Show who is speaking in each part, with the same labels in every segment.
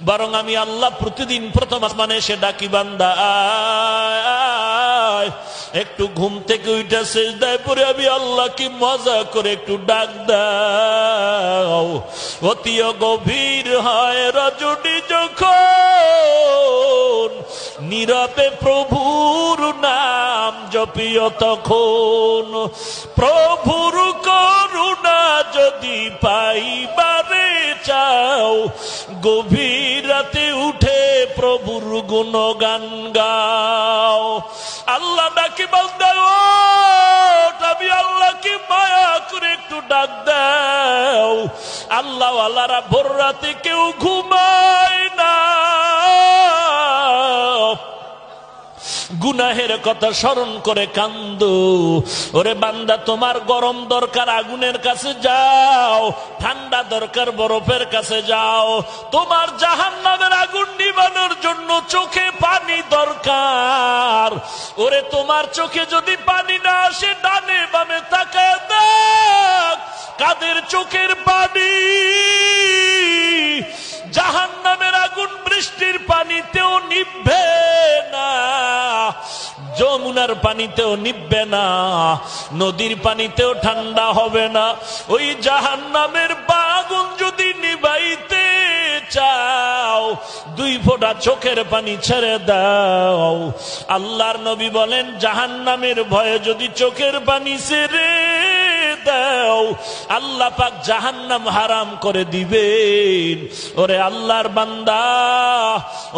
Speaker 1: বরং আমি আল্লাহ প্রতিদিন প্রথম আসমানে এসে ডাকি, বান্দা আয়। একটু ঘুম থেকে উঠে সিজদায় পড়ে আমি আল্লাহকে মজা করে একটু ডাক দাও। অতিও গভীর হয় রজনী যখন, নীরবে প্রভুর নাম জপিও তখন। প্রভুর করুণা যদি পাইবারে চাও, গভীর রাতে উঠে প্রভুর গুণগান গাও। আল্লাহ ডাকে বান্দা ওঠ, আমি আল্লাহকে মায়া করে একটু ডাক দাও। আল্লাহ আল্লাহরা ভোর রাতে কেউ ঘুমায় না, গুনাহের কথা স্মরণ করে কান্দো। ওরে বান্দা, তোমার গরম দরকার আগুনের কাছে যাও, ঠান্ডা দরকার বরফের কাছে যাও। তোমার জাহান্নামের আগুন নিবানোর জন্য চোখে পানি দরকার। ওরে তোমার চোখে যদি পানি না আসে, ডানে বামে তাকায় দেখ, কাদের চোখের পানি? জাহান্নামের আগুন বৃষ্টির পানিতেও নিভবে না, যমুনার পানিতেও নিভবে না, নদীর পানিতেও ঠান্ডা হবে না। ওই জাহান্নামের আগুন যদি নিভাইতে চাও, 2 ফোঁটা চোখের পানি ছেড়ে দাও। আল্লাহর নবী বলেন, জাহান্নামের ভয়ে যদি চোখের পানি ছেড়ে দাও, আল্লাহ পাক জাহান্নাম হারাম করে দিবেন। ওরে আল্লাহর বান্দা,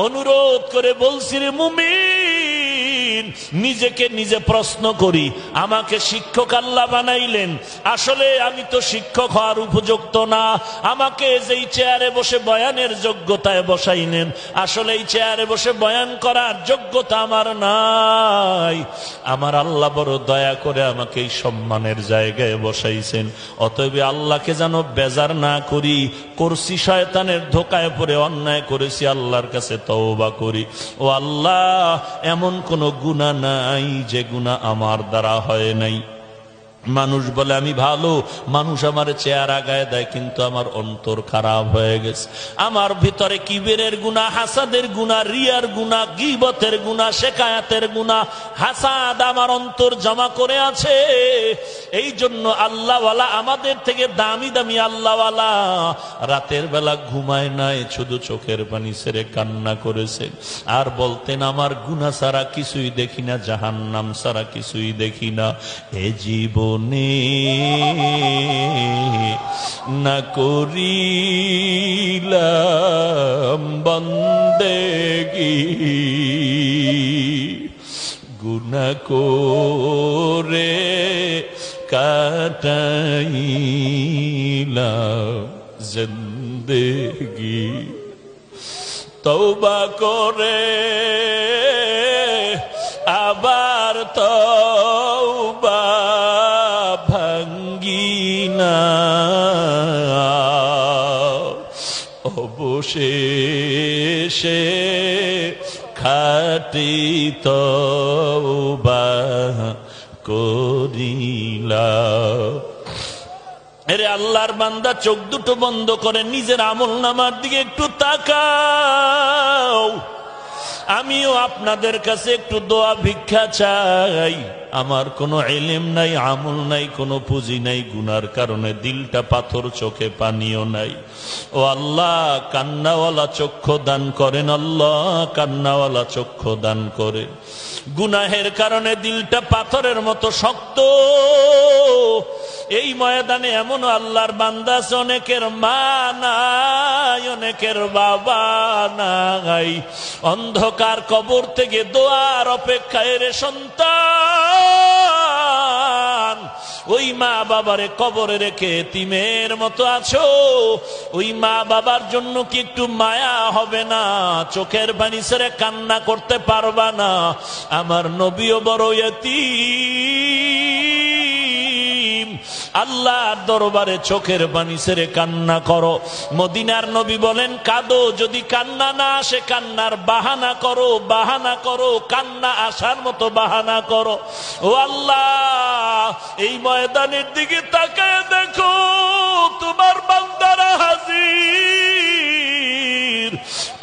Speaker 1: অনুরোধ করে বলছি রে মুমিন, নিজেকে নিজে প্রশ্ন করি, আমাকে শিক্ষক আল্লাহ বানাইলেন, আসলে আমি তো শিক্ষক হওয়ার উপযুক্ত না। আমাকে যেই চেয়ারে বসে বয়ানের যোগ্যতায় বসাইলেন, আসলে এই চেয়ারে বসে বয়ান করার যোগ্যতা আমার নাই। আমার আল্লাহ বড় দয়া করে আমাকে এই সম্মানের জায়গায় বসাইছেন। অতএব আল্লাহকে যেন বেজার না করি, করছি শয়তানের ধোকায় পড়ে অন্যায় করেছি, আল্লাহর কাছে তওবা করি। ও আল্লাহ, এমন কোন গুনাহ নাই যে গুনাহ আমার দ্বারা হয় নাই। মানুষ বলে আমি ভালো, মানুষ আমার চেহারা গায়ে দেয়, কিন্তু আমার অন্তর খারাপ হয়ে গেছে। আমার ভিতরে কিবিরের গুনাহ, হাসাদের গুনাহ, রিয়ার গুনাহ, গীবতের গুনাহ, শেকায়াতের গুনাহ, হাসাদ আমার অন্তর জমা করে আছে। এই জন্য আল্লাহওয়ালা, আমাদের থেকে দামি দামি আল্লাহওয়ালা রাতের বেলা ঘুমায় নাই, শুধু চোখের পানি ছেড়ে কান্না করেছেন আর বলতেন, আমার গুনাহ ছাড়া কিছুই দেখি না, জাহান্নাম ছাড়া কিছুই দেখি না। এ জীবন না করিলাম বন্দেগি, গুনাহ করে কাটাইলাম জিন্দেগি। তওবা করে আবার তওবা ভাঙ্গিনা, অবশেষে খাঁটি তওবা করিলাম। এরে আল্লাহর বান্দা, চোখ দুটো বন্ধ করে নিজের আমলনামার দিকে একটু তাকাও। আমিও আপনাদের কাছে একটু দোয়া ভিক্ষা চাই। আমার কোনো ইলম নাই, আমল নাই, কোনো পুঁজি নাই, গুনার কারণে দিলটা পাথর, চোখে পানিও নাই। ও আল্লাহ, কান্নাওয়ালা চক্ষু দান করেন, আল্লাহ কান্নাওয়ালা চক্ষু দান করেন। গুনাহের কারণে দিলটা পাথরের মতো শক্ত। এই ময়দানে এমন আল্লাহর বান্দা আছে, অনেকের মা নাই, অনেকের বাবা নাই, অন্ধকার কবর থেকে দোয়ার অপেক্ষায় রে সন্তান। ওই মা বাবারে কবরে রেখে এতিমের মতো আছো, ওই মা বাবার জন্য কি একটু মায়া হবে না? চোখের পানি ছেড়ে কান্না করতে পারবা না? আমার নবীও বড় এতিম, আল্লাহর দরবারে চোখের পানি ছেড়ে কান্না করো। মদিনার নবী বলেন, কাঁদো, যদি কান্না না আসে কান্নার বাহানা করো, বাহানা করো, কান্না আসার মতো বাহানা করো। ও আল্লাহ, এই ময়দানের দিকে তাকায় দেখো, তোমার বান্দারা হাজির।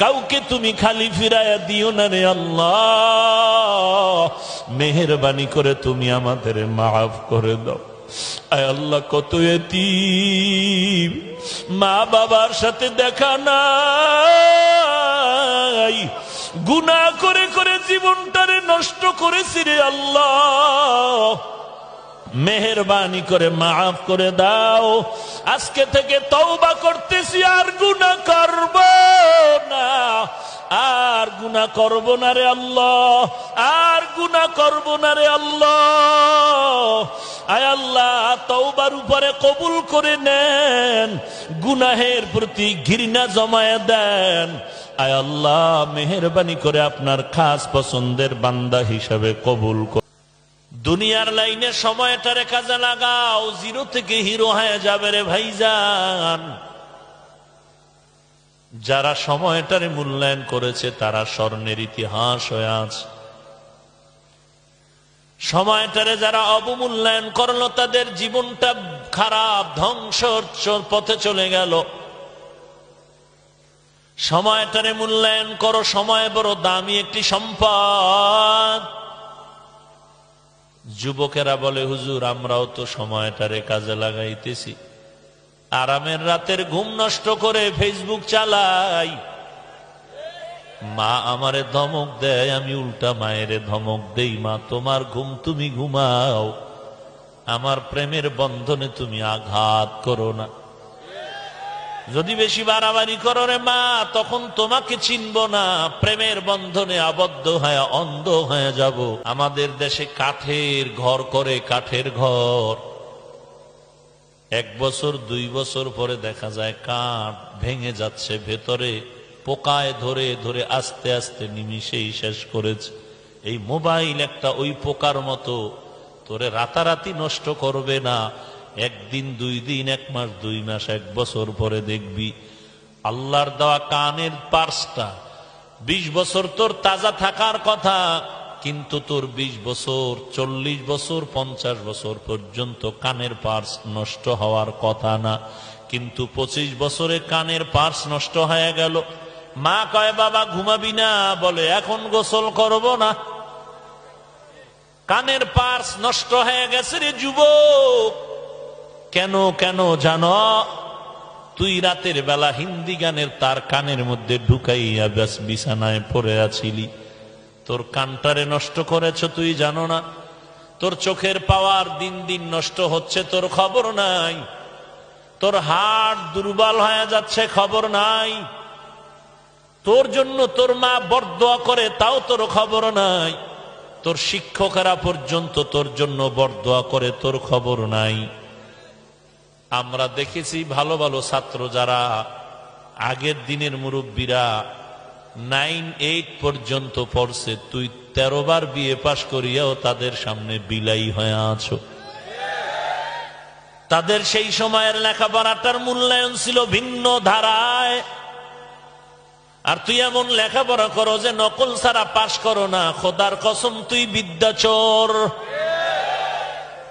Speaker 1: কাউকে তুমি খালি ফিরাইয়া দিও না রে আল্লাহ। মেহেরবানি করে তুমি আমাদের মাফ করে দাও। আয় আল্লাহ, কত এতিম মা বাবার সাথে দেখা নাই, গুনাহ করে করে জীবনটারে নষ্ট করেছি রে আল্লাহ। মেহেরবানি করে মাফ করে দাও। আজকে থেকে তওবা করতেছি, আর গুনাহ করব না, আর গুনাহ করব না রে আল্লাহ, আর গুনাহ করব না রে আল্লাহ। আয় আল্লাহ, তওবার উপরে কবুল করে নেন, গুনাহের প্রতি ঘৃণা জমায়ে দেন। আয় আল্লাহ, মেহেরবানি করে আপনার খাস পছন্দের বান্দা হিসাবে কবুল করুন। দুনিয়ার লাইনে সময়টারে কাজে লাগাও, জিরো থেকে হিরো হয়ে যাবে রে ভাইজান। যারা সময়টারে মূল্যায়ন করেছে তারা স্বর্ণের ইতিহাস হয়ে আছে। সময়টারে যারা অবমূল্যায়ন করলো তাদের জীবনটা খারাপ, ধ্বংসর পথে চলে গেল। সময়টারে মূল্যায়ন করো, সময় বড় দামি একটি সম্পদ। যুবকেরা বলে, হুজুর আমরাও তো সময়টারে কাজে লাগাইতেছি, আরামের রাতের ঘুম নষ্ট করে ফেসবুক চালাই। মা আমারে ধমক দেয়, আমি উল্টা মায়েরে ধমক দেই, মা তোমার ঘুম তুমি ঘুমাও, আমার প্রেমের বন্ধনে তুমি আঘাত করো না। যদি বেশি বাড়াবাড়ি করো রে মা, তখন তোমাকে চিনব না, প্রেমের বন্ধনে আবদ্ধ হয়ে অন্ধ হয়ে যাব। আমাদের দেশে কাঠের ঘর করে, কাঠের ঘর, 1 বছর 2 বছর পরে দেখা যায় কাঠ ভেঙে যাচ্ছে, ভেতরে পোকায় ধরে ধরে আস্তে আস্তে নিমিষেই শেষ করেছে। এই মোবাইল একটা ওই পোকার মতো, তোরে রাতারাতি নষ্ট করবে না, 1 দিন 2 দিন, 1 মাস 2 মাস 1 বছর পরে দেখবি আল্লাহর দেওয়া কানের পার্সটা 20 বছর তোর তাজা থাকার কথা, কিন্তু তোর 20 বছর 40 বছর 50 বছর পর্যন্ত কানের পার্স নষ্ট হওয়ার কথা না, কিন্তু 25 বছরে কানের পার্স নষ্ট হয়ে গেল। মা কয়, বাবা ঘুমাবি না? বলে, এখন গোসল করব না। কানের পার্স নষ্ট হয়ে গেছে রে যুবক। কেন কেন জানো? তুই রাতের বেলা হিন্দি গানের তার কানের মধ্যে ঢুকাইয়া বিছানায় পড়ে আছিলি, তোর কানটারে নষ্ট করেছ তুই জানো না? তোর চোখের পাওয়ার দিন দিন নষ্ট হচ্ছে, তোর খবর নাই। তোর হাড় দুর্বল হয়ে যাচ্ছে, খবর নাই। তোর জন্য তোর মা বরদোয়া করে, তাও তোর খবর নাই। তোর শিক্ষকেরা পর্যন্ত তোর জন্য বরদোয়া করে, তোর খবর নাই। আমরা দেখেছি ভালো ভালো ছাত্র যারা আগের দিনের মুরব্বীরা 9, 8 পর্যন্ত পড়ছে, তুই 13 বার বিএ পাশ করিয়াও তাদের সামনে বিলাই হয়ে আছো। তাদের সেই সময়ের লেখাপড়াটার মূল্যায়ন ছিল ভিন্ন ধারায়, আর তুই এমন লেখাপড়া করো যে নকল ছাড়া পাশ করো না। খোদার কসম, তুই বিদ্যাচোর।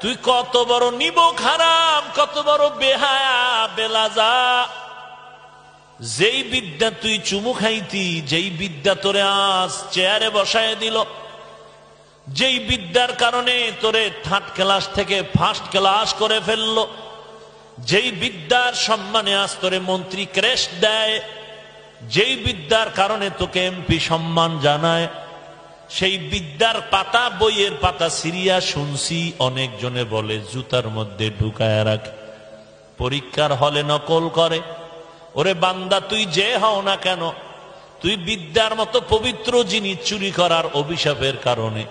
Speaker 1: তুই কত বড় নিবক হারাম, কত বড় বেহায়া বেলাজা। যেই বিদ্যা তুই চুমু খাইতি, যেই বিদ্যা তোরে আজ চেয়ারে বসায় দিল, যেই বিদ্যার কারণে তোরে 3rd ক্লাস থেকে 1st ক্লাস করে ফেললো, যেই বিদ্যার সম্মানে আজ তোরে মন্ত্রী ক্রেস্ট দেয়, যেই বিদ্যার কারণে তোকে এমপি সম্মান জানায়, সেই বিদ্যার পাতা, বইয়ের পাতা সিরিয়া শুনছি অনেক জনে বলে জুতার মধ্যে ঢুকায় রাখে, পরীক্ষার হলে নকল করে। ওরে বান্দা, তুই যে হও না কেন, তুই বিদ্যার মতো পবিত্র জিনিস চুরি করার অভিশাপের কারণে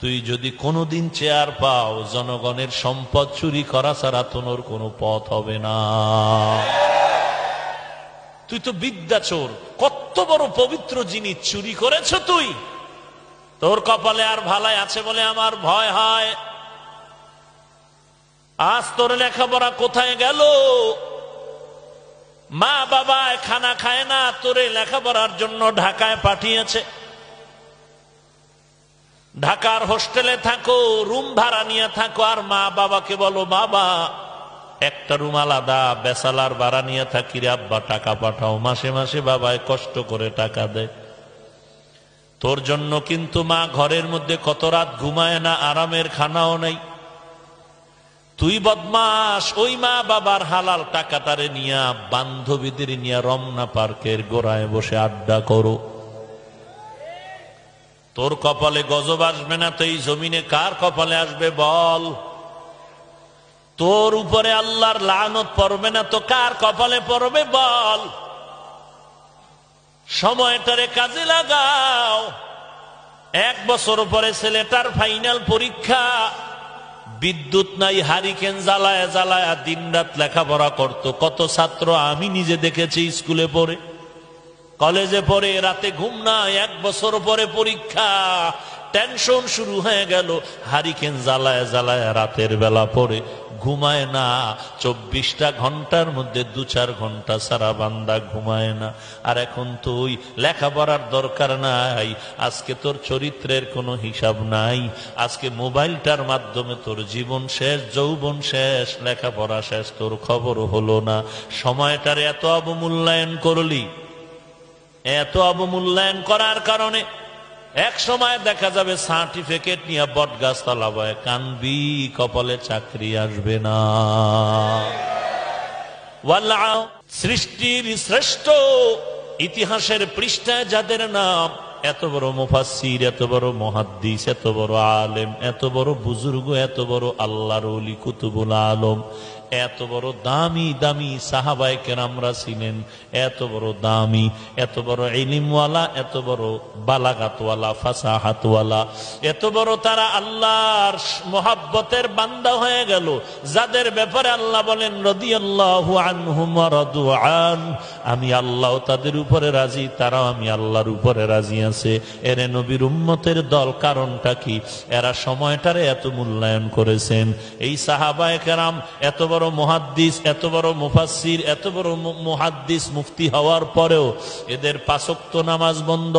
Speaker 1: তুই যদি কোনোদিন চেয়ার পাও, জনগণের সম্পদ চুরি করা ছাড়া তোর কোনো পথ হবে না। তুই তো বিদ্যাচোর, কত বড় পবিত্র জিনিস চুরি করেছ তুই। তোর কপালে আর ভালাই আছে বলে আমার ভয় হয়। আজ তোর লেখাপড়া কোথায় গেল? মা বাবা খানা খায় না, তোরে লেখাপড়ার জন্য ঢাকায় পাঠিয়েছে। ঢাকার হোস্টেলে থাকো, রুম ভাড়া নিয়ে থাকো, আর মা বাবাকে বলো, বাবা একটা রুম আলাদা, বেসালার ভাড়া নিয়ে থাকি রে আব্বা, টাকা পাঠাও। মাসে মাসে বাবায় কষ্ট করে টাকা দেয়। তোর জন্য কিন্তু মা ঘরের মধ্যে কত রাত ঘুমায় না, আরামের খানাও নাই। তুই বদমাস, ওই মা বাবার হালাল টাকাটারে নিয়া বান্ধবীদের নিয়ে রমনা পার্কের গোড়ায় বসে আড্ডা করো। তোর কপালে গজব আসবে না তো এই জমিনে কার কপালে আসবে বল? তোর উপরে আল্লাহর লানত পড়বে না তো কার কপালে পড়বে বল? সময়টারে কাজে লাগাও। 1 বছর পরে ছেলেটার ফাইনাল পরীক্ষা, বিদ্যুৎ নাই, হারিকেন জ্বালায় জ্বালায় দিন রাত লেখাপড়া করত। কত ছাত্র আমি নিজে দেখেছি স্কুলে পড়ে, কলেজে পড়ে, রাতে ঘুম নাই। 1 বছর পরে পরীক্ষা, টেনশন শুরু হয়ে গেল। হারিকেন জ্বালায় জ্বালায় রাতের বেলা পড়ে, ঘুমায় না। 24টা ঘন্টার মধ্যে 2-4 ঘন্টা সারা বান্দা ঘুমায় না। আর এখন তুই লেখাপড়ার দরকার নাই, আজকে তোর চরিত্রের কোনো হিসাব নাই। আজকে মোবাইলটার মাধ্যমে তোর জীবন শেষ, যৌবন শেষ, লেখাপড়া শেষ, তোর খবর হলো না। সময়টার এত অবমূল্যায়ন করলি, এত অবমূল্যায়ন করার কারণে এক সময় দেখা যাবে সার্টিফিকেট নিয়ে বটগাছ তলাবায় কানবি, কপালে চাকরি আসবে না। সৃষ্টির শ্রেষ্ঠ ইতিহাসের পৃষ্ঠায় যাদের নাম, এত বড় মুফাসসির, এত বড় মুহাদ্দিস, এত বড় আলেম, এত বড় বুজুর্গ, এত বড় আল্লাহর ওলি কুতুবুল আলম, এত বড় দামি দামি সাহাবায়ে কেরামরা ছিলেন, এত বড় দামি, এত বড় ইলমওয়ালা, এত বড় বালাগাতওয়ালা, ফাসাহাতওয়ালা, এত বড় তারা আল্লাহর মোহাব্বতের বান্দা হয়ে গেল, যাদের ব্যাপারে আল্লাহ বলেন রাদিয়াল্লাহু আনহুম ওয়া রাদু আন, আমি আল্লাহ তাদের উপরে রাজি, তারাও আমি আল্লাহর উপরে রাজি আছে। এরে নবীর উম্মতের দল, কারণটা কি? এরা সময়টারে এত মূল্যায়ন করেছেন। এই সাহাবায়ে কেরাম এত বড় মুহাদ্দিস, এত বড় মুফাসসির, এত বড় মুহাদ্দিস মুফতি হওয়ার পরেও এদের 5 ওয়াক্ত নামাজ বন্ধ।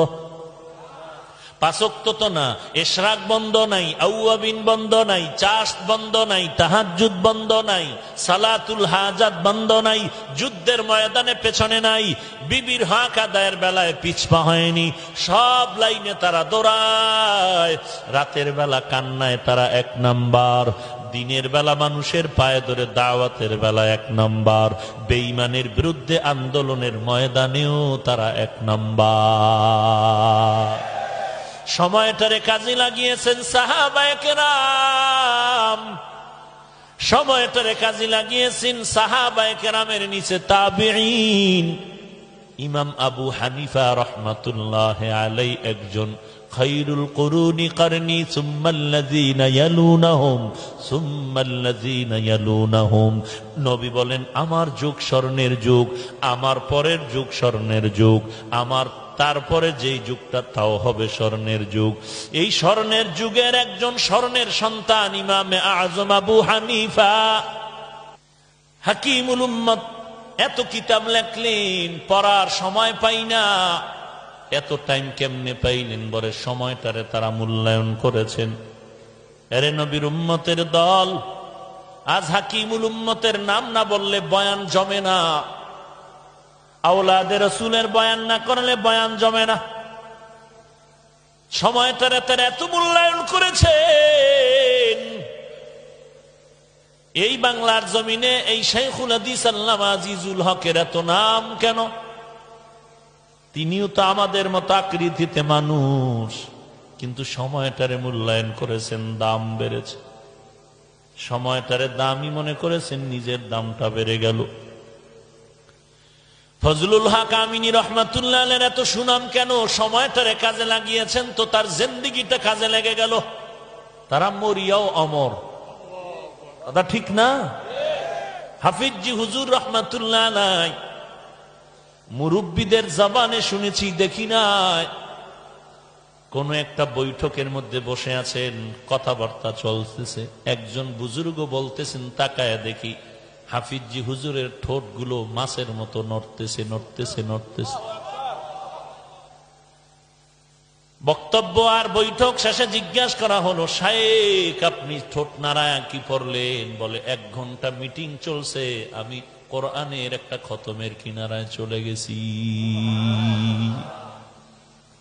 Speaker 1: 5 ওয়াক্ত তো না, ইশরাক বন্ধ নাই, আউয়াবিন বন্ধ নাই, চাষ বন্ধ নাই, তাহাজ্জুদ বন্ধ নাই, সালাতুল হাজাত বন্ধ নাই, যুদ্ধের ময়দানে পেছনে নাই, বিবির হক আদায়ের বেলায় পিছপা হয়নি, সব লাইনে তারা দৌড়ায়। রাতের বেলা কান্নায় তারা 1 নাম্বার, দিনের বেলা মানুষের পায়ে ধরে দাওয়াতের বেলা 1 নাম্বার, বেঈমানের বিরুদ্ধে আন্দোলনের ময়দানেও তারা 1 নাম্বার। সময়টারে কাজে লাগিয়েছেন সাহাবায়ে কেরাম, সময়টারে কাজে লাগিয়েছেন সাহাবায়ে কেরামের নিচে তাবিঈন। ইমাম আবু হানিফা রাহমাতুল্লাহি আলাইহি একজন খায়রুল কুরুনি করনি, সুম্মাল্লাযীনা ইয়ালুনাহুম, সুম্মাল্লাযীনা ইয়ালুনাহুম। নবী বলেন আমার যুগ স্বর্ণের যুগ, আমার পরের যুগ স্বর্ণের যুগ, আমার তারপরে যেই যুগটা তাও হবে স্বর্ণের যুগ। এই স্বর্ণের যুগের একজন স্বর্ণের সন্তান ইমামে আযম আবু হানিফা, হাকিমুল উম্মত। এত কিতাব লেখলেন, পড়ার সময় পাই না। এত টাইম কেমনে পাইলেন? বলে সময়টারে তারা মূল্যায়ন করেছেন। এরে নবীর উম্মতের দল, আজ হাকিমুল উম্মতের নাম না বললে বয়ান জমে না। আওলাদে রাসূলের বয়ান না করলে বয়ান জমে না। সময়টারে তারা এত মূল্যায়ন করেছেন। এই বাংলার জমিনে এই শাইখুল হাদিস আল্লামা আজিজুল হকের এত নাম কেন? তিনিও তো আমাদের মতো আকৃতিতে মানুষ, কিন্তু সময়টারে মূল্যায়ন করেছেন, দাম বেড়েছে। সময়টারে দামই মনে করেছেন, নিজের দামটা বেড়ে গেল। ফজলুল হক আমিনী রহমাতুল্লাহ আলাইহির এত সুনাম কেন? সময়টারে কাজে লাগিয়েছেন তো তার জিন্দেগিটা কাজে লেগে গেল। তারা মরিয়াও অমর, কথা ঠিক না? হাফিজজি হুজুর রহমাতুল্লাহ আলাইহি মুরব্বীদের জবানে শুনেছি, দেখি নাই। কোন একটা বৈঠকের মধ্যে বসে আছেন, কথাবার্তা চলতেছে, একজন বুজুর্গ বলতেছেন, তাকায় দেখি হাফিজজি হুজুরের ঠোঁটগুলো মাছের মতো নড়তেছে নড়তেছে নড়তেছে। বক্তব্য আর বৈঠক শেষে জিজ্ঞাসা করা হলো, শায়েখ আপনি ঠোঁট নাড়ায় কি পড়লেন? বলে 1 ঘন্টা মিটিং চলছে, আমি কোরআনের একটা খতমের কিনারায় চলে গেছি।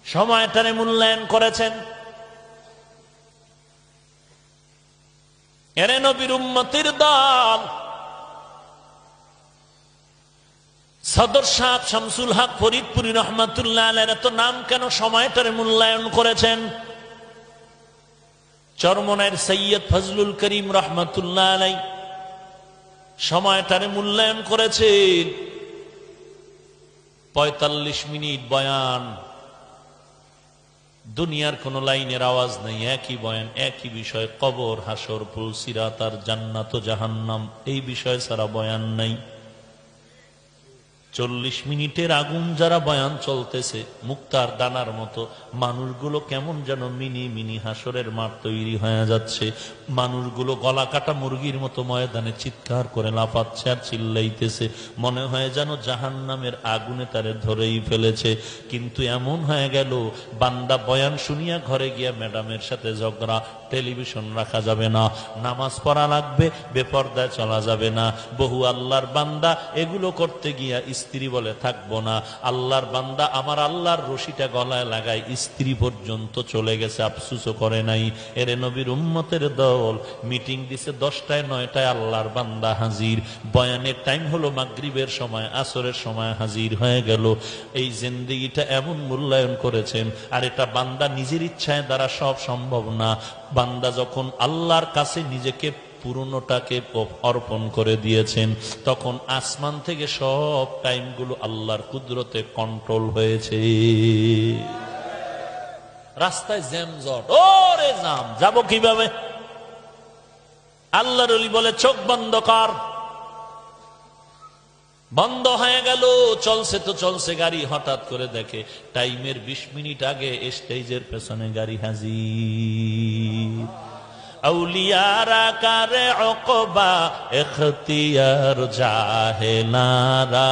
Speaker 1: সময়টারে মূল্যায়ন করেছেন। এরে নবীর উম্মতের দল, সদর সাহেব শামসুল হক ফরিদপুরি রহমাতুল্লাহ আলাইহির এত নাম কেন সময়টারে মূল্যায়ন করেছেন? চরমনাইয়ের সৈয়দ ফজলুল করিম রহমাতুল্লাহ আলাইহি সময়টারে মূল্যায়ন করেছেন। 45 মিনিট বয়ান, দুনিয়ার কোন লাইনের আওয়াজ নেই, একই বয়ান, একই বিষয়, কবর, হাসর, পুল সিরাত আর জান্নাত ও জাহান্নাম, এই বিষয় ছাড়া বয়ান নাই। 40 মিনিটের আগুন যারা বয়ান চলতেছে, মুক্তার দানার মতো মানুষগুলো কেমন যেন মিনি মিনি হাসরের মাঠ তৈরি হয়ে যাচ্ছে। মানুষগুলো গলা কাটা মুরগির মতো ময়দানে চিৎকার করে লাফাচ্ছে আর চিল্লাইতেছে, মনে হয় যেন জাহান্নামের আগুনে তারে ধরেই ফেলেছে। কিন্তু এমন হয়ে গেল, বান্দা বয়ান শুনিয়া ঘরে গিয়া ম্যাডামের সাথে ঝগড়া, টেলিভিশন রাখা যাবে না, নামাজ পড়া লাগবে, বেপরদায় চলা যাবে না। বহু আল্লাহর বান্দা এগুলো করতে গিয়া স্ত্রী বলে থাকবো না। আল্লাহর বান্দা আমার আল্লাহর রশিটা গলায় লাগায় স্ত্রী পর্যন্ত চলে গেছে, আফসুসও করে নাই। এরে নবীর উম্মতের দল, মিটিং দিছে 10টায় 9টায় আল্লাহর বান্দা হাজির। বয়ানের টাইম হলো মাগরিবের সময়, আসরের সময় হাজির হয়ে গেল। এই জিন্দেগিটা এমন মূল্যায়ন করেছেন। আর এটা বান্দা নিজের ইচ্ছায় দ্বারা সব সম্ভব না। বান্দা যখন আল্লাহর কাছে নিজেকে পুরনোটাকে অর্পণ করে দিয়েছেন, তখন আসমান থেকে সব টাইমগুলো আল্লাহর কুদরতে কন্ট্রোল হয়েছে। রাস্তায় জ্যামজট, ওরে জাম, যাব কিভাবে? আল্লাহর ওলি বলে চোখ বন্ধ কর। বন্ধ হয়ে গেল, চলছে তো চলছে গাড়ি, হঠাৎ করে দেখে টাইমের 20 মিনিট আগে স্টেজের পেছনে গাড়ি হাজির। আউলিয়ারা কারে ওকবা ইখতিয়ার, জাহেলারা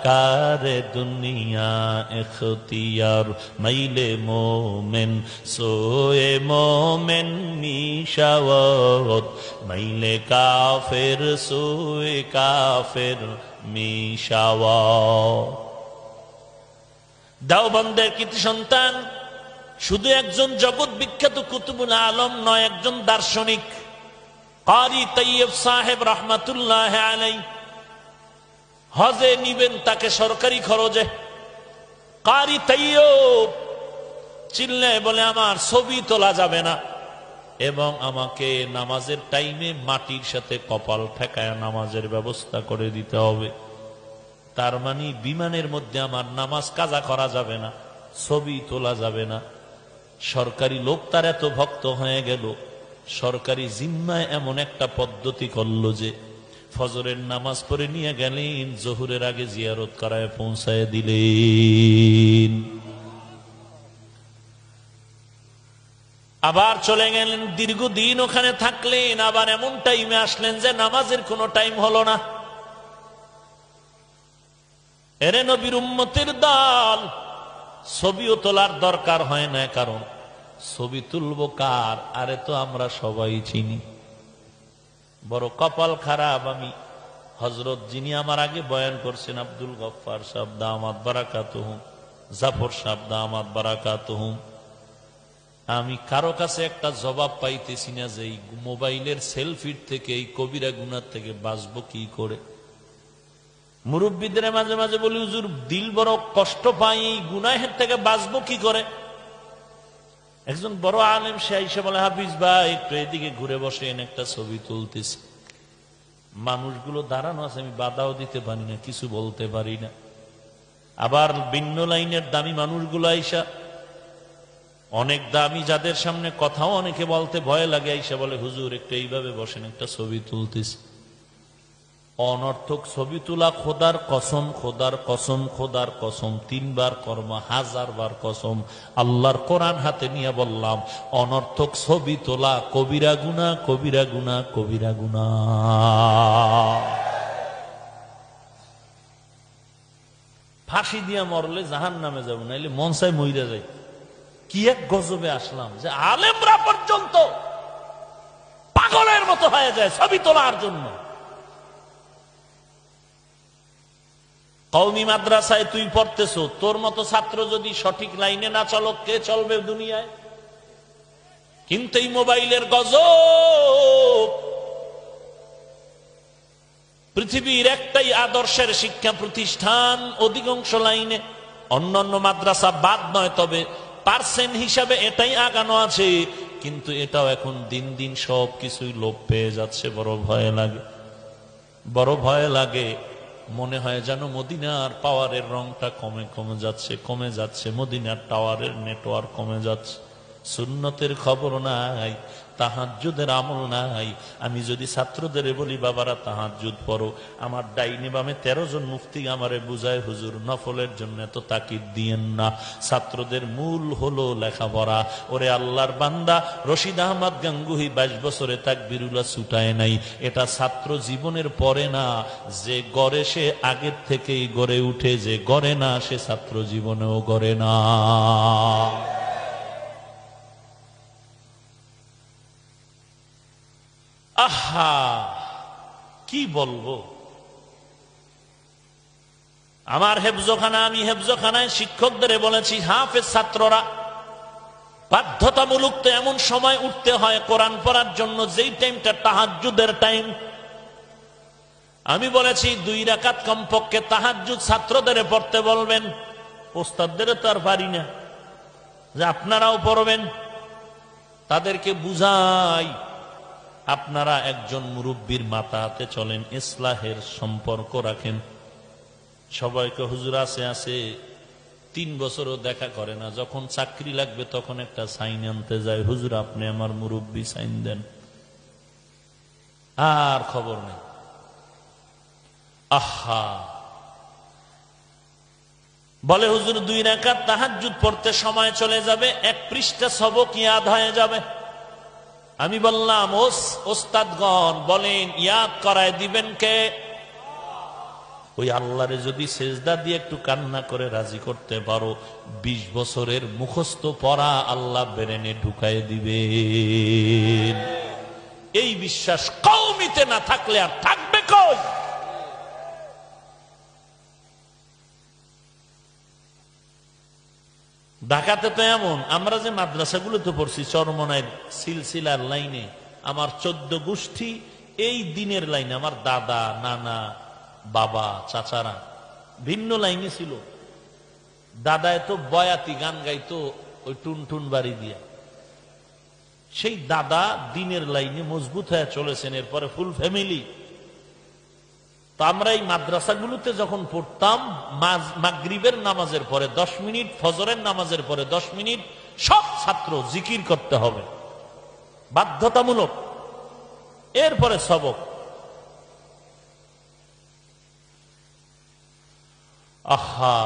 Speaker 1: কারে দুনিয়া ইখতিয়ার। মাইলে মোমেন সোয়ে মোমেন মিশাওয়াত, মাইলে কাফের সোয়ে কাফের মিশাওয়াত। দেওবন্দের কৃতি সন্তান শুধু একজন জগৎ বিখ্যাত কুতুবুল আলম নয়, একজন দার্শনিক। কারি তৈয়ব সাহেব রহমাতুল্লাহ আলাইহি হজে নিবেন তাকে সরকারি খরচে। কারি তৈয়ব চিল্লায় বলে আমার ছবি তোলা যাবে না, এবং আমাকে নামাজের টাইমে মাটির সাথে কপাল ঠেকায় নামাজের ব্যবস্থা করে দিতে হবে। তার মানে বিমানের মধ্যে আমার নামাজ কাজা করা যাবে না, ছবি তোলা যাবে না। সরকারি লোক তার এত ভক্ত হয়ে গেল, সরকারি জিম্মায় এমন একটা পদ্ধতি করলো যে ফজরের নামাজ পড়ে নিয়ে গেলেন, জোহরের আগে জিয়ারত করায় পৌঁছায় দিলেন। আবার চলে গেলেন, দীর্ঘদিন ওখানে থাকলেন, আবার এমন টাইমে আসলেন যে নামাজের কোনো টাইম হলো না। এরে নবীর উম্মতের দল, ছবিও তোলার দরকার হয় না, কারণ ছবি তুলবো কার? আরে তো আমরা সবাই চিনি। বড় কপাল খারাপ আমি, হযরত যিনি আমার আগে বয়ান করছেন আব্দুল গফফার সাহেব দামাত বারাকাতুহুম, জাফর সাহেব দামাত বারাকাতুহুম, আমি কারো কাছে একটা জবাব পাইতেছি না যে এই মোবাইলের সেলফির থেকে, এই কবিরা গুনার থেকে বাঁচবো কি করে। মুরব্বীদের মাঝে মাঝে বলি, হুজুর দিল বড় কষ্ট পাই, এই গুনাহের থেকে বাঁচবো কি করে। একজন বড় আলেম সে আইসা বলে, হাফিজ ভাই একটু এদিকে ঘুরে বসেন, একটা ছবি তুলতেছি। মানুষগুলো দাঁড়ানো আছে, আমি বাধাও দিতে পারি না, কিছু বলতে পারি না। আবার ভিন্ন লাইনের দামি মানুষগুলো আইসা, অনেক দামি, যাদের সামনে কথাও অনেকে বলতে ভয় লাগে, আইসা বলে হুজুর একটু এইভাবে বসেন, একটা ছবি তুলতেছি। অনর্থক ছবি তোলা, খোদার কসম, খোদার কসম, খোদার কসম, 3 বার কর্ম, 1000 বার কসম, আল্লাহর কোরআন হাতে নিয়ে বললাম, অনর্থক ছবি তোলা কবিরা গুনাহ, কবিরা গুনাহ, কবিরা গুনাহ। ফাঁসি দিয়া মরলে জাহান্নামে যাব, নাইলে মন চাই মইরা যাই। কি এক গজবে আসলাম যে আলেমরা পর্যন্ত পাগলের মতো হয়ে যায় ছবি তোলার জন্য। কওমি মাদ্রাসায় তুই পড়তেছো, তোর মতো ছাত্র যদি সঠিক লাইনে না চলো, কে চলবে দুনিয়ায়? কিন্তু এই মোবাইলের গজব, পৃথিবীর একটাই আদর্শের শিক্ষা প্রতিষ্ঠান অধিকাংশ লাইনে, অন্যান্য মাদ্রাসা বাদ নয়, তবে পার্সেন্ট হিসাবে এটাই আগানো আছে, কিন্তু এটাও এখন দিন দিন সব কিছুই লোপ পেয়ে যাচ্ছে। বড় ভয় লাগে, বড় ভয় লাগে। মনে হয় যেন মদিনার পাওয়ারের রংটা কমে কমে যাচ্ছে, কমে যাচ্ছে। মদিনার টাওয়ারের নেটওয়ার্ক কমে যাচ্ছে। সুন্নতের খবর নাই, তাহাজ্জুদের আমল নাই। আমি যদি ছাত্রদের বলি বাবারা তাহাজ্জুদ পড়ো, আমার ডাইনে বামে 13 জন মুফতি আমারে বুঝায়, হুজুর নফলের জন্য এত তাকিদ দিয়েন না, ছাত্রদের মূল হলো লেখাপড়া। ওরে আল্লাহর বান্দা, রশিদ আহমদ গাঙ্গুহি 22 বছরে তাকবীরুল্লাহ ছুটায় নাই, এটা ছাত্র জীবনের পরে না। যে গড়ে সে আগের থেকেই গড়ে উঠে, যে গড়ে না সে ছাত্র জীবনেও গড়ে না। আহা, কি বলবো। আমার হেফজখানা, আমি হেফজখানায় শিক্ষকদের বলেছি, হাফেজ ছাত্ররা বাধ্যতামূলক তো এমন সময় উঠতে হয় কোরআন পড়ার জন্য যেই টাইমটা তাহাজ্জুদের টাইম। আমি বলেছি 2 রাকাত কমপক্ষে তাহাজ্জুদ ছাত্রদের পড়তে বলবেন। ওস্তাদদের তো আর পারি না যে আপনারাও পড়বেন। তাদেরকে বুঝাই, আপনারা একজন মুরব্বীর মাথা হাতে চলেন, ইসলাহের সম্পর্ক রাখেন। সবাইকে হুজুর আছে আছে 3 বছরও দেখা করে না, যখন চাকরি লাগবে তখন একটা সাইন আনতে যায়, হুজুর আপনি আমার মুরব্বী সাইন দেন, আর খবর নেই। আহা, বলে হুজুর 2 রাকাত তাহাজ্জুদ পড়তে সময় চলে যাবে, 1 পৃষ্ঠা সবক ইয়াদ হয়ে যাবে। আমি বললাম, ওস্তাদগণ বলেন ইয়াদ করায় দিবেন কে? ওই আল্লাহরে যদি সেজদা দিয়ে একটু কান্না করে রাজি করতে পারো, 20 বছরের মুখস্থ পড়া আল্লাহ ব্রেনে ঢুকায় দিবেন। এই বিশ্বাস কওমিতে না থাকলে আর থাকবে কই? ঢাকাতে তো এমন, আমরা যে মাদ্রাসাগুলোতে পড়ছি চরমনাইয়ের সিলসিলার লাইনে, আমার 14 গোষ্ঠী এই দিনের লাইনে, আমার দাদা নানা বাবা চাচারা ভিন্ন লাইনে ছিল। দাদায় তো বয়াতি গান গাইতো ওই টুনটুন বাড়ি দিয়া, সেই দাদা দিনের লাইনে মজবুত হয়ে চলেছেন, এরপরে ফুল ফ্যামিলি। তো আমরা এই মাদ্রাসাগুলোতে যখন পড়তাম, মাগরিবের নামাজের পরে 10 মিনিট, ফজরের নামাজের পরে 10 মিনিট সব ছাত্র জিকির করতে হবে, বাধ্যতামূলক। এরপরে সবক। আহা,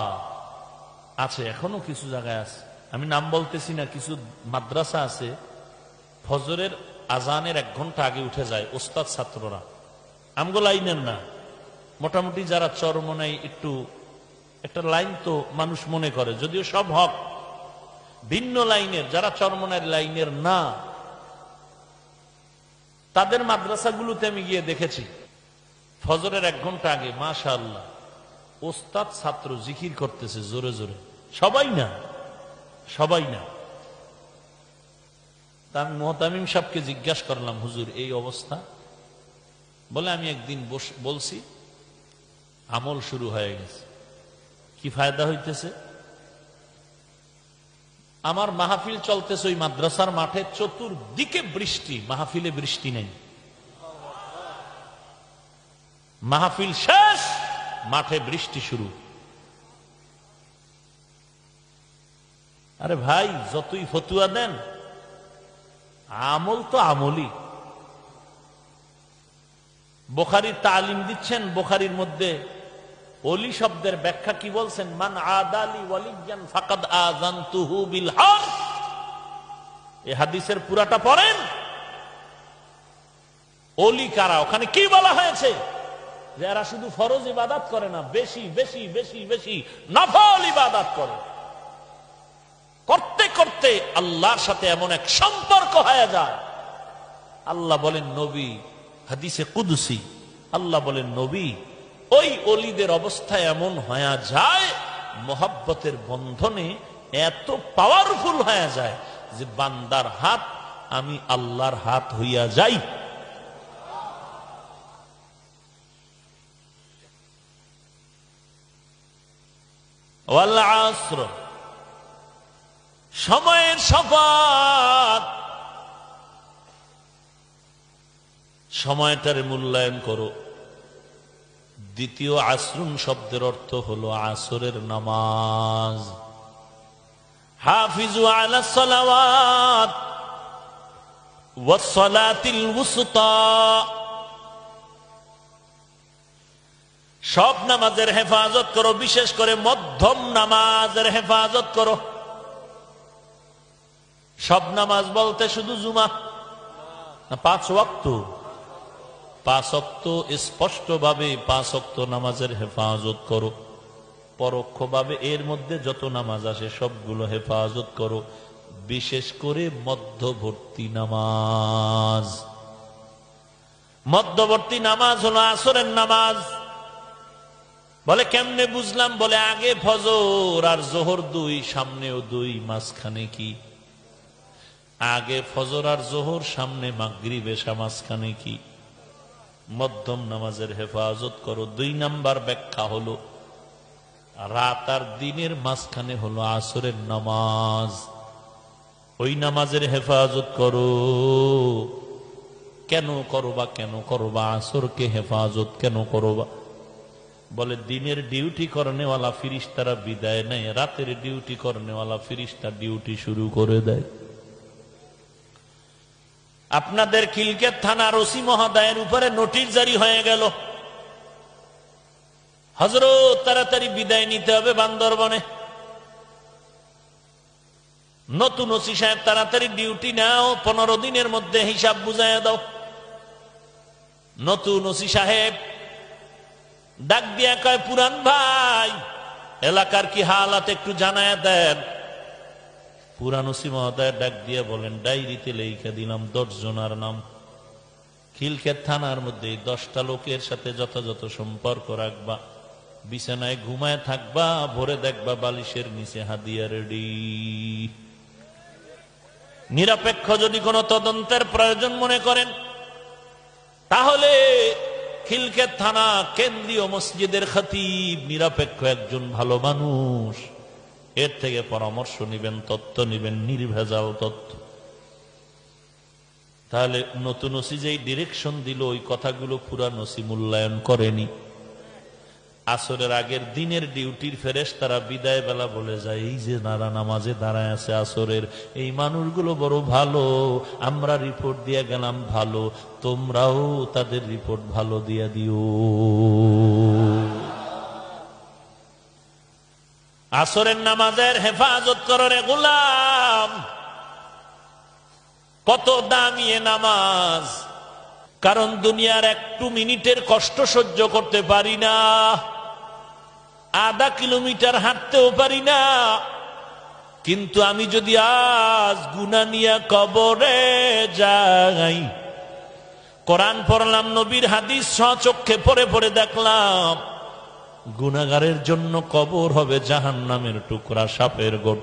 Speaker 1: আছে এখনো কিছু জায়গায় আছে, আমি নাম বলতেছি না, কিছু মাদ্রাসা আছে ফজরের আজানের 1 ঘন্টা আগে উঠে যায় ওস্তাদ ছাত্ররা। আমগো লাইনের না, মোটামুটি যারা চরমনাই একটু একটা লাইন তো মানুষ মনে করে, যদিও সব হক, ভিন্ন লাইনের যারা চরমনাইয়ের লাইনের না, তাদের মাদ্রাসাগুলোতে আমি গিয়ে দেখেছি ফজরের 1 ঘন্টা আগে মাশাআল্লাহ ওস্তাদ ছাত্র জিকির করতেছে জোরে জোরে। সবাই না, সবাই না। তা আমি মুহতামিম সাহেবকে জিজ্ঞাসা করলাম, হুজুর এই অবস্থা? বলে আমি একদিন বলছি, আমল শুরু হয়ে গেছে। কি ফায়দা হইতেছে? আমার মাহফিল চলতেছে ওই মাদ্রাসার মাঠে, চতুর্দিকে বৃষ্টি, মাহফিলে বৃষ্টি নেই। মাহফিল শেষ, মাঠে বৃষ্টি শুরু। আরে ভাই, যতই ফতুয়া দেন, আমল তো আমলই। বুখারীর তালিম দিচ্ছেন, বুখারীর মধ্যে ওলি শব্দের ব্যাখ্যা কি বলছেন? মান আদালি ওয়ালিয়ান ফাকাদ আযানতুহু বিল হারব। এই হাদিসের পুরাটা পড়েন। ওলি কারা? ওখানে কি বলা হয়েছে? যে এরা শুধু ফরজ ইবাদত করে না, বেশি বেশি বেশি বেশি নফল ইবাদত করে। করতে করতে আল্লাহর সাথে এমন এক সম্পর্ক হয়ে যায়। আল্লাহ বলেন নবী, হাদিসে কুদসি আল্লাহ বলেন নবী, ওই অলিদের অবস্থা এমন হয়ে যায়, মোহাব্বতের বন্ধনে এত পাওয়ারফুল হয়ে যায় যে বান্দার হাত আমি আল্লাহর হাত হইয়া যাই। ওয়াল আসর, সময়ের শপথ, সময়টার মূল্যায়ন করো। দ্বিতীয় আসরুন শব্দের অর্থ হলো আসরের নামাজ। হাফিজু আলাস সালাওয়াত ওয়াস সালাতিল উসতা, সব নামাজের হেফাজত করো, বিশেষ করে মধ্যম নামাজের হেফাজত করো। সব নামাজ বলতে শুধু জুমা না, 5 ওয়াক্ত, 5 ওয়াক্ত স্পষ্টভাবে 5 ওয়াক্ত নামাজের হেফাজত করো। পরোক্ষভাবে এর মধ্যে যত নামাজ আসে সবগুলো হেফাজত করো, বিশেষ করে মধ্যবর্তী নামাজ। মধ্যবর্তী নামাজ হলো আসরের নামাজ। বলে কেমনে বুঝলাম? বলে আগে ফজর আর জোহর 2, সামনেও 2, মাঝখানে কি? আগে ফজর আর জোহর, সামনে মাগরিব এশা, মাঝখানে কি? মধ্যম নামাজের হেফাজত করো। 2 নাম্বার ব্যাখ্যা হলো রাত আর দিনের মাঝখানে হলো আসরের নামাজ। ওই নামাজের হেফাজত করো। কেন করবা? কেন করবা আসরকে হেফাজত? কেন করবা? বলে দিনের ডিউটি করনেওয়ালা ফিরিস্তারা বিদায় নেয়, রাতের ডিউটি করনেওয়ালা ফিরিস্তা ডিউটি শুরু করে দেয়। আপনাদের খিলকেত থানার ওসি মহোদয়ের উপরে নোটিশ জারি হয়ে গেল, হযরত তাড়াতাড়ি বিদায় নিতে হবে বান্দরবনে। নতুন ওসি সাহেব তাড়াতাড়ি ডিউটি নাও, 15 দিনের মধ্যে হিসাব বুঝাইয়া দাও। নতুন ওসি সাহেব ডাক দিয়া কয়, পুরান ভাই এলাকার কি হালাত একটু জানায়া দেন। পুরান ওসি মহোদয় ডাক দিয়ে বলেন, ডায়েরিতে লিখে দিলাম 10 জনের নাম। খিলকেত থানার মধ্যে 10টা লোকের সাথে যথাযথ সম্পর্ক রাখবা, বিছানায় ঘুমায় থাকবা, ভোরে দেখবা বালিশের নিচে হাদিয়া রেডি। নিরপেক্ষ যদি কোনো তদন্তের প্রয়োজন মনে করেন, তাহলে খিলকেত থানা কেন্দ্রীয় মসজিদের খতিব নিরপেক্ষ একজন ভালো মানুষ, এর থেকে পরামর্শ নিবেন, তথ্য নিবেন, নির্ভেজাল তথ্য। তাহলে নতুন ওসি যেই ডিরেকশন দিল, ওই কথাগুলো পুরান ওসি মূল্যায়ন করেনি। আসরের আগের দিনের ডিউটির ফেরেশতারা বিদায় বেলা বলে যায়, এই যে নারা নামাজে দাঁড়ায় আছে আসরের, এই মানুষগুলো বড় ভালো, আমরা রিপোর্ট দিয়ে গেলাম ভালো, তোমরাও তাদের রিপোর্ট ভালো দিয়ে দিও। আসরের নামাজের হেফাজত করো রে গোলাম। কত দামি এ নামাজ! কারণ দুনিয়ার 1 মিনিটের কষ্ট সহ্য করতে পারি না, আধা কিলোমিটার হাঁটতেও পারি না, কিন্তু আমি যদি আজ গুনাহ নিয়ে কবরে যাই, কোরআন পড়লাম, নবীর হাদিস স্বচক্ষে পড়ে পড়ে দেখলাম, গুনাহগারের জন্য কবর হবে জাহান্নামের টুকরা, সাপের গোট।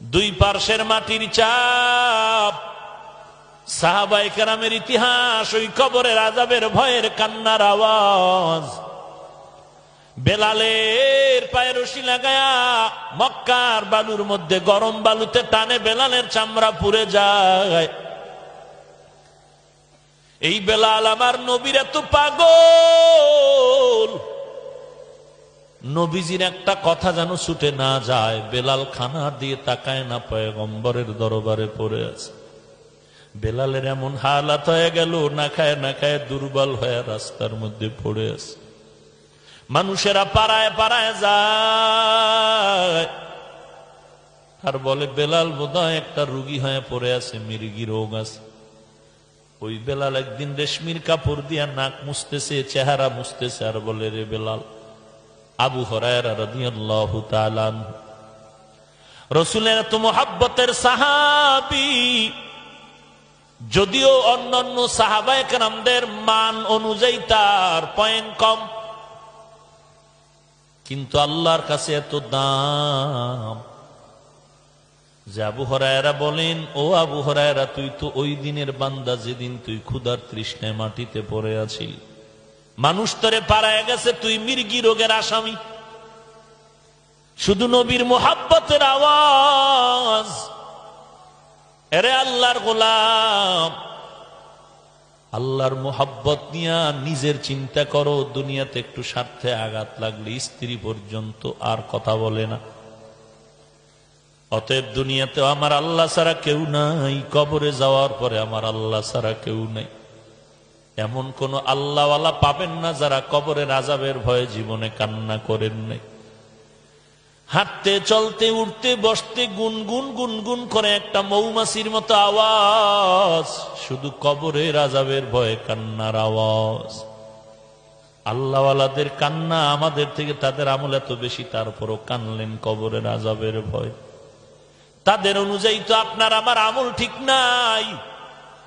Speaker 1: 2 পার্শ্বের মাটির চাপ, সাহাবায়ে কেরামের ইতিহাস, ওই কবরের আযাবের ভয়ের কান্নার আওয়াজ। বেলালের পায়ে রশি লাগায়া মক্কার বালুর মধ্যে গরম বালুতে টানে, বেলালের চামড়া পুড়ে যায়। এই বেলাল আমার নবীর এত পাগল, নবীজির একটা কথা যেন ছুটে না যায়। বেলাল খানা দিয়ে তাকায় না, পয়গম্বরের দরবারে পড়ে আছে। বেলালের এমন হালাত হয়ে গেল, না খায় না খায় দুর্বল হয়ে রাস্তার মধ্যে পড়ে আছে। মানুষেরা পাড়ায় পাড়ায় যায় আর বলে, বেলাল বোধহয় একটা রোগী হয়ে পড়ে আছে, মির্গি রোগ আছে। ওই বেলাল একদিন রেশমির কাপড় দিয়া নাক মুছতেছে, চেহারা মুছতেছে, আর বলে, রে বেলাল, আবু হুরায়রা রাদিয়াল্লাহু তাআলা রসুলের এত মোহাব্বতের সাহাবী, যদিও অন্যান্য সাহাবায়ে কেরামদের মান অনুযায়ী তার পয়েন্ট কম, কিন্তু আল্লাহর কাছে এত দাম যে আবু হুরায়রা বলেন, ও আবু হুরায়রা, তুই তো ওই দিনের বান্দা যেদিন তুই ক্ষুধার তৃষ্ণায় মাটিতে পড়ে আছিস। মানুষ তোরে পাড়ায় গেছে, তুই মির্গি রোগের আসামি। শুধু নবীর মোহাব্বতের আওয়াজ। এরে আল্লাহর গোলাম, আল্লাহর মোহাব্বত নিয়ে নিজের চিন্তা করো। দুনিয়াতে একটু স্বার্থে আঘাত লাগলে স্ত্রী পর্যন্ত আর কথা বলে না। অতএব দুনিয়াতে আমার আল্লাহ ছাড়া কেউ নাই, কবরে যাওয়ার পরে আমার আল্লাহ ছাড়া কেউ নাই। এমন কোন আল্লাহওয়ালা পাবেন না যারা কবরের আযাবের ভয়ে জীবনে কান্না করেন নাই। হাঁটতে চলতে উঠতে বসতে গুনগুন গুনগুন করে একটা মৌমাছির মতো আওয়াজ, শুধু কবরের আযাবের ভয়ে কান্নার আওয়াজ। আল্লাহওয়ালাদের কান্না আমাদের থেকে তাদের আমল এত বেশি, তারপরও কানলেন কবরের আযাবের ভয়। তাদের অনুযায়ী তো আপনার আমার আমল ঠিক নাই।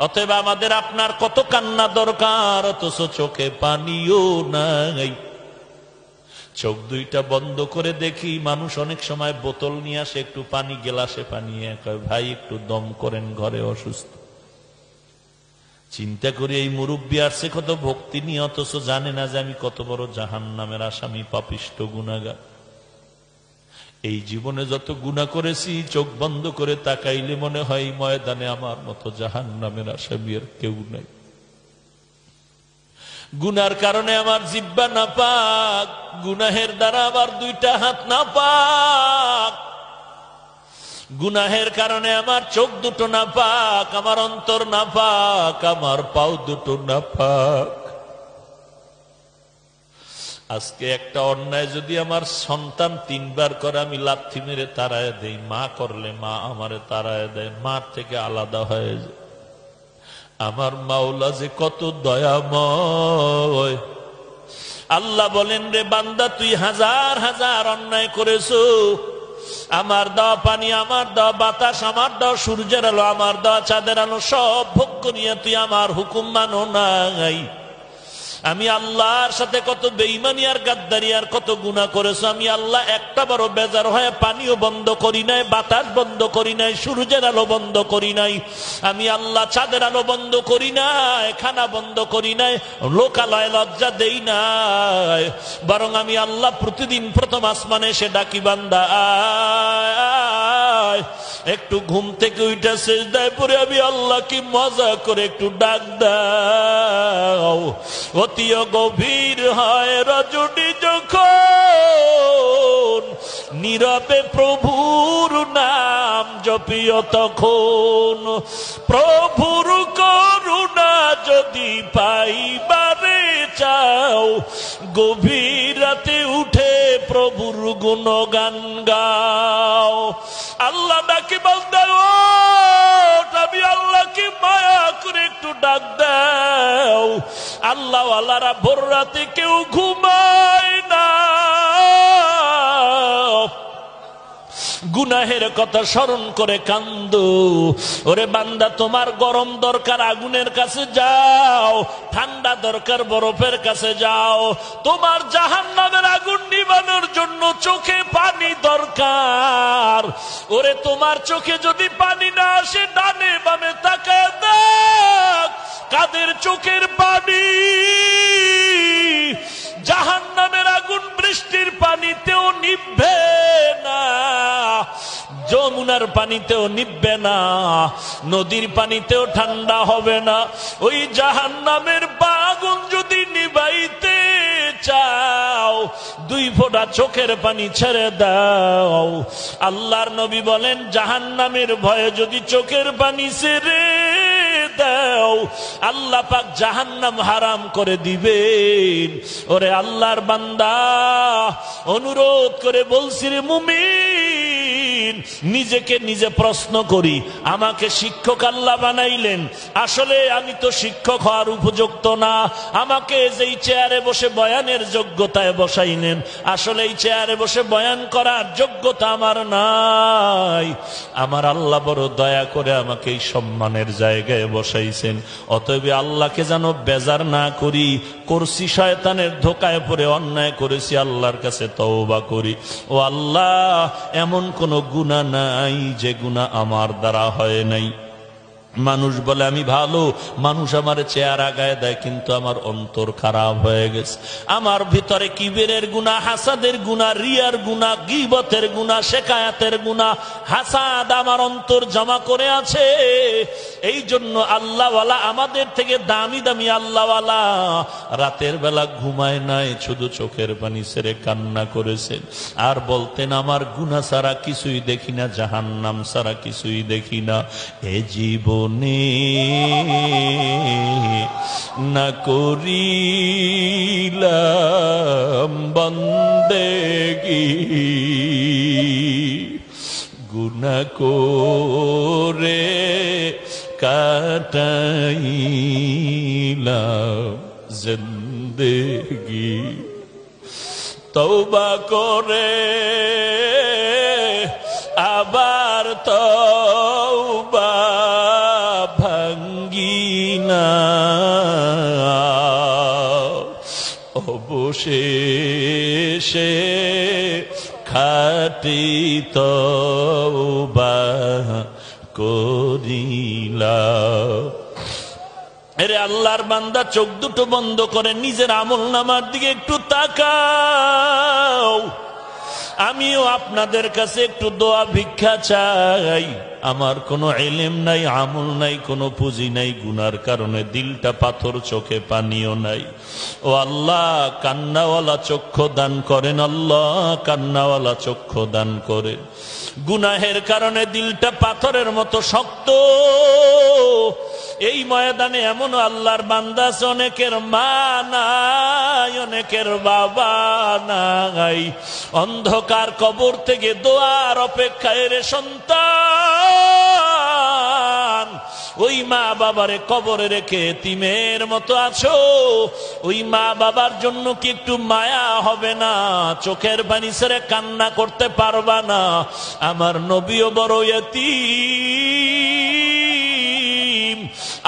Speaker 1: অতএব আমাদের আপনার কত কান্না দরকার, অথচ চোখে পানিও নাই। চোখ দুইটা বন্ধ করে দেখি মানুষ অনেক সময় বোতল নিয়ে আসে, একটু পানি গেলাসে পানি, কয় ভাই একটু দম করেন, ঘরে অসুস্থ। চিন্তা করি এই মুরব্বী আসছে কত ভক্তি নিয়ে, অথচ জানে না যে আমি কত বড় জাহান্নামের আসামি, পাপিষ্ঠ গুনাহগার। এই জীবনে যত গুনাহ করেছি, চোখ বন্ধ করে তাকাইলে মনে হয় ময়দানে আমার মতো জাহান্নামের আসামি আর কেউ নাই। গুনার কারণে আমার জিহ্বা নাপাক, গুনাহের দ্বারা আমার দুইটা হাত নাপাক, গুনাহের কারণে আমার চোখ দুটো নাপাক, আমার অন্তর নাপাক, আমার পাও দুটো নাপাক। আজকে একটা অন্যায় যদি আমার সন্তান 3 বার করে, আমি লাথি মেরে তাড়ায় দেই। মা করলে মা আমারে তাড়ায় দেয়, মার থেকে আলাদা হয়ে যায়। আমার মাওলা যে কত দয়াময়। আল্লাহ বলেন, রে বান্দা, তুই হাজার হাজার অন্যায় করেছো, আমার দেওয়া পানি, আমার দেওয়া বাতাস, আমার দেওয়া সূর্যের আলো, আমার দেওয়া চাঁদের আলো সব ভোগ করিয়া তুই আমার হুকুম মানো নাই। আমি আল্লাহর সাথে কত বেঈমানি আর গাদ্দারি আর কত গুনাহ করেছো। আমি আল্লাহ একটা বড় বেজার হয়ে পানিও বন্ধ করি নাই, বাতাস বন্ধ করি নাই, সূর্যের আলো বন্ধ করি নাই। আমি আল্লাহ চাঁদের আলো বন্ধ করি নাই, খানা বন্ধ করি নাই, লোকালয় লজ্জা দেই নাই। বরং আমি আল্লাহ প্রতিদিন প্রথম আসমানে এসে ডাকি, বান্দা আয়। একটু ঘুম থেকে উঠে সিজদায় পড়ে আমি আল্লাহ কি মজা করে একটু ডাক দাও। অতিও গভীর হয় রজনী যখন, নীরবে প্রভুর নাম জপিও তখন। প্রভুর করুণা যদি পাইবারে চাও, গভীর রাতে উঠে প্রভুর গুণগান গাও। আল্লাহ ডাকি, বান্দা আমি আল্লাহকে মায়া করে একটু ডাক দাও। আল্লাহ আল্লাহরা ভোর রাতে কেউ ঘুমায় না, গুনাহের কথা স্মরণ করে কান্দো। ওরে বান্দা, তোমার গরম দরকার আগুনের কাছে যাও, ঠান্ডা দরকার বরফের কাছে যাও। তোমার জাহান্নামের আগুন নিবানোর জন্য চোখে পানি দরকার। ওরে তোমার চোখে যদি পানি না আসে, ডানে বামে তাকায় দেখ, কাদের চোখের পানি। জাহান্নামের আগুন বৃষ্টির পানিতেও নিভবে না, যমুনার পানিতেও নিভবে না, নদীর পানিতেও ঠান্ডা হবে না। ওই জাহান্নামের আগুন যদি নিভাইতে চাও, 2 ফোঁটা চোখের পানি ছেড়ে দাও। আল্লাহর নবী বলেন, জাহান্নামের ভয়ে যদি চোখের পানি ছেড়ে দাও, আল্লাহ পাক জাহান্নাম হারাম করে দিবেন। ওরে আল্লাহর বান্দা, অনুরোধ করে বলছি রে মুমিন, নিজেকে নিজে প্রশ্ন করি, আমাকে শিক্ষক আল্লাহ বানাইলেন, আসলে আমি তো শিক্ষক হওয়ার উপযুক্ত না। আমাকে যেই চেয়ারে বসে বয়ানের যোগ্যতায় বসাইলেন, আসলে এই চেয়ারে বসে বয়ান করার যোগ্যতা আমার নাই। আমার আল্লাহ বড় দয়া করে আমাকে এই সম্মানের জায়গায় বসাইছেন। অতএব আল্লাহকে যেন বেজার না করি, করছি শয়তানের ধোকায় পড়ে অন্যায় করেছি, আল্লাহর কাছে তওবা করি। ও আল্লাহ, এমন কোন গুনাহ নাই যে গুনাহ আমার দ্বারা হয় নাই। মানুষ বলে আমি ভালো, মানুষ আমার চেহারা গায়ে দেয়, কিন্তু আমার অন্তর খারাপ হয়ে গেছে। আমার ভিতরে কিবিরের গুনাহ, হাসাদের গুনাহ, রিয়ার গুনাহ, গীবতের গুনাহ, শেকায়াতের গুনাহ, হাসাদ আমার অন্তর জমা করে আছে। এই জন্য আল্লাহওয়ালা, আমাদের থেকে দামি দামি আল্লাহওয়ালা রাতের বেলা ঘুমায় নাই, শুধু চোখের পানি ছেড়ে কান্না করেছেন আর বলতেন আমার গুনাহ ছাড়া কিছুই দেখি না, জাহান্নাম ছাড়া কিছুই দেখি না। এ জীবন না করিলাম বন্দেগি, গুনাহ করে কাটাইলাম জিন্দেগি। তওবা করে আবার তওবা ভাঙ্গিনা, অবশেষে খাঁটি তওবা করিলাম। এরে আল্লাহর বান্দা, চোখ দুটো বন্ধ করে নিজের আমল নামার দিকে একটু তাকাও। আমিও আপনাদের কাছে একটু দোয়া ভিক্ষা চাই। আমার কোনো ইলম নাই, আমল নাই, কোনো পুঁজি নাই, গুনার কারণে দিলটা পাথর, চোখে পানিও নাই। ও আল্লাহ, কান্নাওয়ালা চক্ষু দান করেন, আল্লাহ কান্নাওয়ালা চক্ষু দান করেন। গুনাহের কারণে দিলটা পাথরের মতো শক্ত। এই ময়দানে এমন আল্লাহর বান্দা আছে, অনেকের মা নাই, অনেকের বাবা নাই, অন্ধকার কবর থেকে দোয়ার অপেক্ষায় রে সন্তান। ওই মা বাবারে কবরে রেখে এতিমের মতো আছো, ওই মা বাবার জন্য কি একটু মায়া হবে না? চোখের পানি ছেড়ে কান্না করতে পারবা না? আমার নবীও বড় এতিম,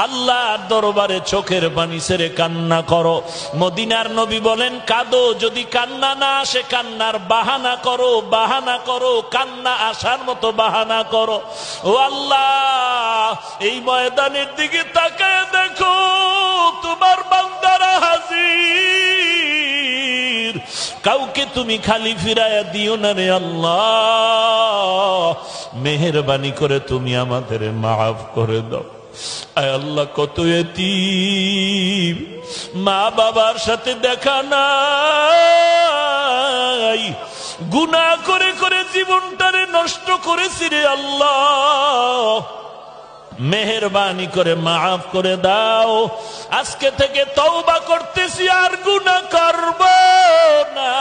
Speaker 1: আল্লাহর দরবারে চোখের পানি ছেড়ে কান্না করো। মদিনার নবী বলেন, কাঁদো, যদি কান্না না আসে কান্নার বাহানা করো, বাহানা করো, কান্না আসার মতো বাহানা করো। ও আল্লাহ, এই ময়দানের দিকে তাকায় দেখো, তোমার বান্দারা হাজির, কাউকে তুমি খালি ফিরাইয়া দিও না রে আল্লাহ। মেহেরবানি করে তুমি আমাদের মাফ করে দাও। আয় আল্লাহ, কত এতিম, মা বাবার সাথে দেখা নাই, গুনাহ করে করে জীবনটারে নষ্ট করেছি রে আল্লাহ। মেহেরবানি করে মাফ করে দাও। আজকে থেকে তওবা করতেছি, আর গুনাহ করব না,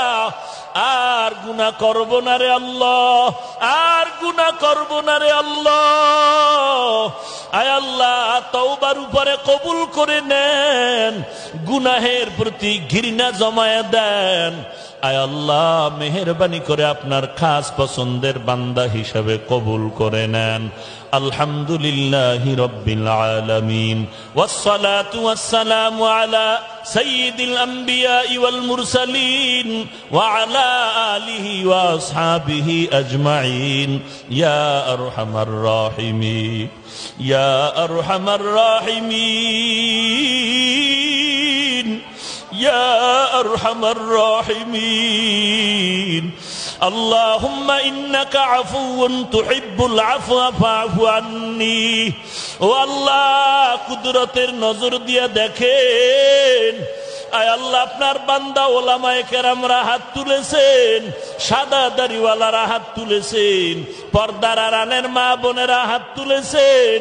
Speaker 1: আর গুনাহ করব না রে আল্লাহ, আর গুনাহ করব না রে আল্লাহ। আয় আল্লাহ, তওবার উপরে কবুল করে নেন, গুনাহের প্রতি ঘৃণা জমায়ে দেন। আয় আল্লাহ, মেহেরবানি করে আপনার খাস পছন্দের বান্দা হিসাবে কবুল করে নেন। আলহামদুলিল্লাহি রাব্বিল আলামিন, ওয়াসসালাতু ওয়াসসালামু আলা সাইয়্যিদিল আমবিয়া ওয়াল মুরসালিন ওয়া আলা আলিহি ওয়া আসহাবিহি আজমাইন। ইয়া আরহামার রাহিমিন, ইয়া আরহামার রাহিমিন, ইয়া আরহামার রাহিমিন। اللهم إنك عفو تحب العفو فاعف عني। ও আল্লাহ, কুদরতের নজর দিয়ে দেখেন, আয় আল্লাহ, আপনার বান্দা ওলামায়ে কেরামরা হাত তুলেছেন, সাদা দাড়িওয়ালারা হাত তুলেছেন, পর্দার আড়ালের মা বোনেরা হাত তুলেছেন।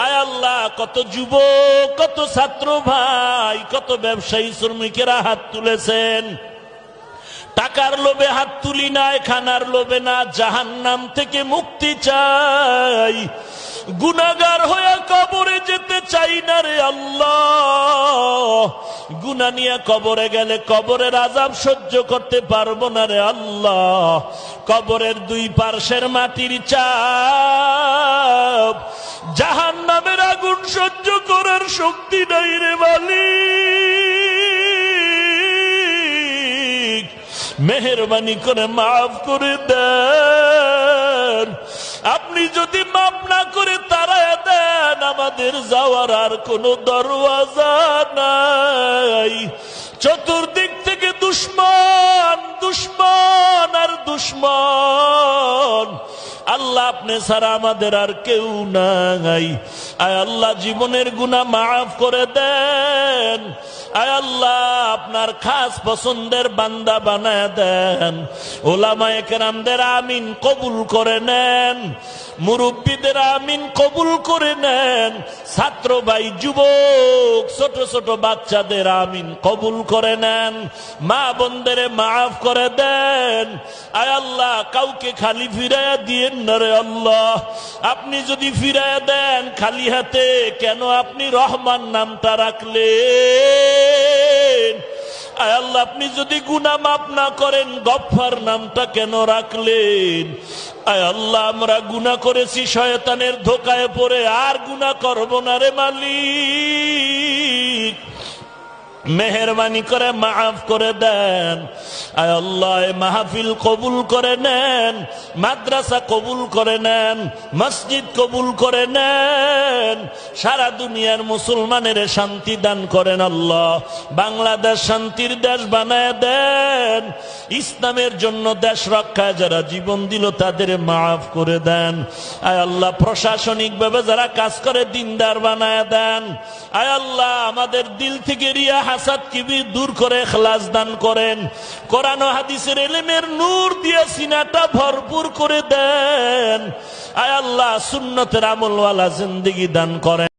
Speaker 1: আয় আল্লাহ, কত যুবক, কত ছাত্র ভাই, কত ব্যবসায়ী শ্রমিকেরা হাত তুলেছেন। টাকার লোভে হাত তুলি না, খানার লোভে না, জাহান্নাম থেকে মুক্তি চাই। গুনাহগার হয়ে কবরে যেতে চাই না রে আল্লাহ। গুনাহ নিয়ে কবরে গেলে কবরের আযাব সহ্য করতে পারবো না রে আল্লাহ। কবরের দুই পার্শ্বের মাটির চাপ, জাহান্নামের আগুন সহ্য করার শক্তি নাই রে মালিক। মেহেরবানি করে মাফ করে দেন। আপনি যদি মাফ না করে তাড়ায় দেন, আমাদের যাওয়ার আর কোনো দরওয়াজা নাই। চতুর্দিক থেকে দুশমন, দুশমন আর দুশমন। আল্লাহ আপনি ছাড়া আমাদের আর কেউ নাই। আয় আল্লাহ জীবনের গুনাহ মাফ করে দেন। আয় আল্লাহ আপনার খাস পছন্দের বান্দা বানায় দেন। ওলামায়ে কেরামদের আমিন কবুল করে নেন, মুরব্বীদের আমিন কবুল করে নেন, ছাত্র ভাই যুবক ছোট ছোট বাচ্চাদের আমিন কবুল করে নেন, মা বোনদের মাফ করে দেন। আয় আল্লাহ কাউকে খালি ফিরাইয়া দিয়েন না রে আল্লাহ। আপনি যদি ফিরাইয়া দেন খালি হাতে, কেন আপনি রহমান নামটা রাখলেন? আয় আল্লাহ আপনি যদি গুনাহ মাফ না করেন, গফফার নামটা কেন রাখলেন? আয় আল্লাহ আমরা গুনাহ করেছি, শয়তানের ধোকায় পড়ে আর গুনাহ করব না রে মালিক। মেহেরবানি করে মাফ করে দেন। আয় আল্লাহ মাহফিল কবুল করে নেন, মাদ্রাসা কবুল করে নেন, মসজিদ কবুল করে নেন। সারা দুনিয়ার মুসলমানের শান্তি দান করেন আল্লাহ। বাংলাদেশ শান্তির দেশ বানায় দেন। ইসলামের জন্য দেশ রক্ষায় যারা জীবন দিল তাদের মাফ করে দেন। আয় আল্লাহ প্রশাসনিক ভাবে যারা কাজ করে দিনদার বানায় দেন। আয় আল্লাহ আমাদের দিল থেকে রিয়া হাসাদ কিবির দূর করে ইখলাস দান করেন। কোরআন ও হাদিসের ইলমের নূর দিয়ে সিনাটা ভরপুর করে দেন। আয় আল্লাহ সুন্নতের আমলওয়ালা জিন্দেগি দান করেন।